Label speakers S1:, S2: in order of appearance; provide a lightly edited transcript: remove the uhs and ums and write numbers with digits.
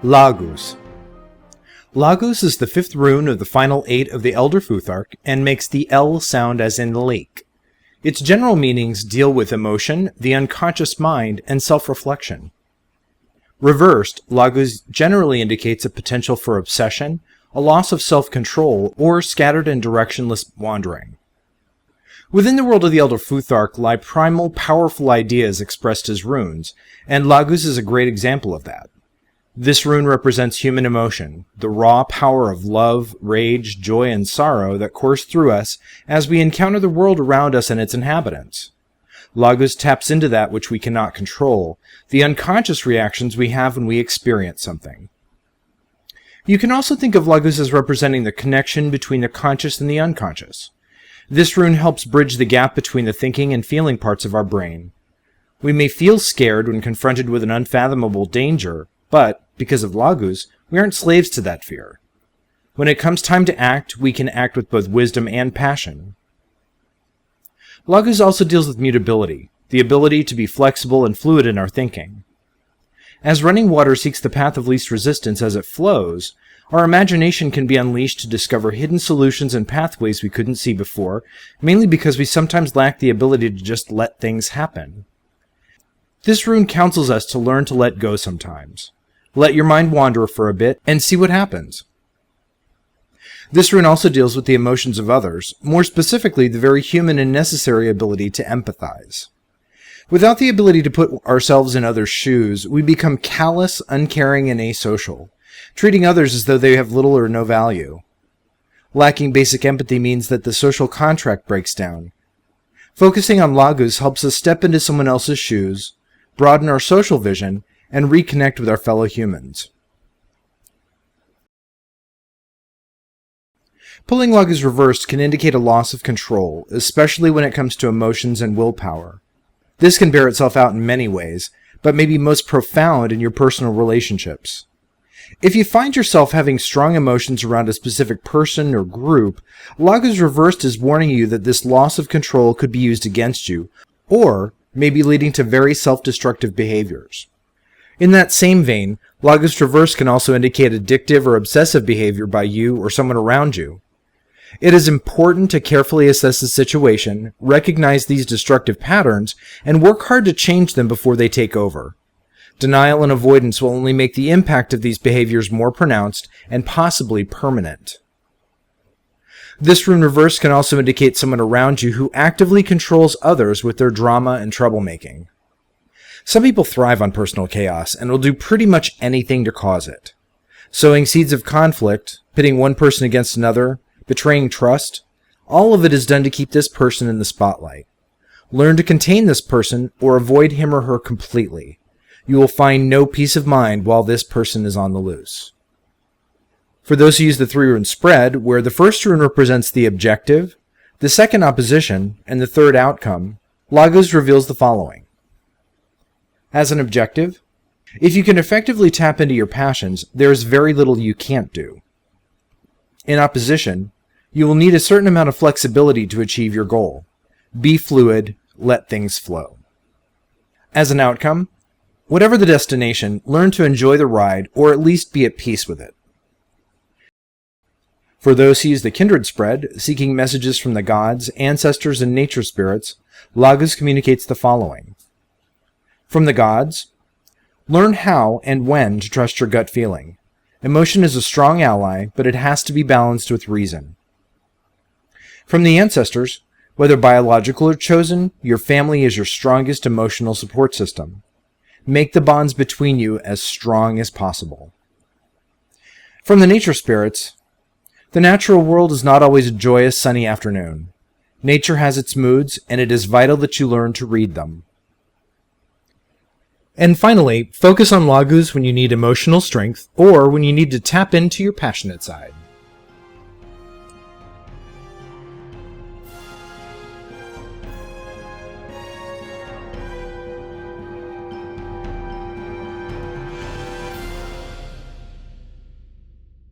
S1: Laguz. Laguz is the 5th rune of the final 8 of the Elder Futhark and makes the L sound as in lake. Its general meanings deal with emotion, the unconscious mind, and self-reflection. Reversed, Laguz generally indicates a potential for obsession, a loss of self-control, or scattered and directionless wandering. Within the world of the Elder Futhark lie primal, powerful ideas expressed as runes, and Laguz is a great example of that. This rune represents human emotion, the raw power of love, rage, joy, and sorrow that course through us as we encounter the world around us and its inhabitants. Laguz taps into that which we cannot control, the unconscious reactions we have when we experience something. You can also think of Laguz as representing the connection between the conscious and the unconscious. This rune helps bridge the gap between the thinking and feeling parts of our brain. We may feel scared when confronted with an unfathomable danger, but, because of Laguz, we aren't slaves to that fear. When it comes time to act, we can act with both wisdom and passion. Laguz also deals with mutability, the ability to be flexible and fluid in our thinking. As running water seeks the path of least resistance as it flows, our imagination can be unleashed to discover hidden solutions and pathways we couldn't see before, mainly because we sometimes lack the ability to just let things happen. This rune counsels us to learn to let go sometimes. Let your mind wander for a bit and see what happens. This rune also deals with the emotions of others, more specifically the very human and necessary ability to empathize. Without the ability to put ourselves in others' shoes, we become callous, uncaring, and asocial, treating others as though they have little or no value. Lacking basic empathy means that the social contract breaks down. Focusing on Laguz helps us step into someone else's shoes, broaden our social vision, and reconnect with our fellow humans. Pulling Laguz reversed can indicate a loss of control, especially when it comes to emotions and willpower. This can bear itself out in many ways, but may be most profound in your personal relationships. If you find yourself having strong emotions around a specific person or group, Laguz reversed is warning you that this loss of control could be used against you, or may be leading to very self-destructive behaviors. In that same vein, Laguz reverse can also indicate addictive or obsessive behavior by you or someone around you. It is important to carefully assess the situation, recognize these destructive patterns, and work hard to change them before they take over. Denial and avoidance will only make the impact of these behaviors more pronounced and possibly permanent. This rune reverse can also indicate someone around you who actively controls others with their drama and troublemaking. Some people thrive on personal chaos and will do pretty much anything to cause it. Sowing seeds of conflict, pitting one person against another, betraying trust, all of it is done to keep this person in the spotlight. Learn to contain this person or avoid him or her completely. You will find no peace of mind while this person is on the loose. For those who use the Three Rune spread, where the first rune represents the objective, the second opposition, and the third outcome, Laguz reveals the following. As an objective, if you can effectively tap into your passions, there is very little you can't do. In opposition, you will need a certain amount of flexibility to achieve your goal. Be fluid, let things flow. As an outcome, whatever the destination, learn to enjoy the ride or at least be at peace with it. For those who use the Kindred Spread, seeking messages from the gods, ancestors, and nature spirits, Laguz communicates the following. From the gods, learn how and when to trust your gut feeling. Emotion is a strong ally, but it has to be balanced with reason. From the ancestors, whether biological or chosen, your family is your strongest emotional support system. Make the bonds between you as strong as possible. From the nature spirits, the natural world is not always a joyous, sunny afternoon. Nature has its moods, and it is vital that you learn to read them. And finally, focus on Laguz when you need emotional strength or when you need to tap into your passionate side.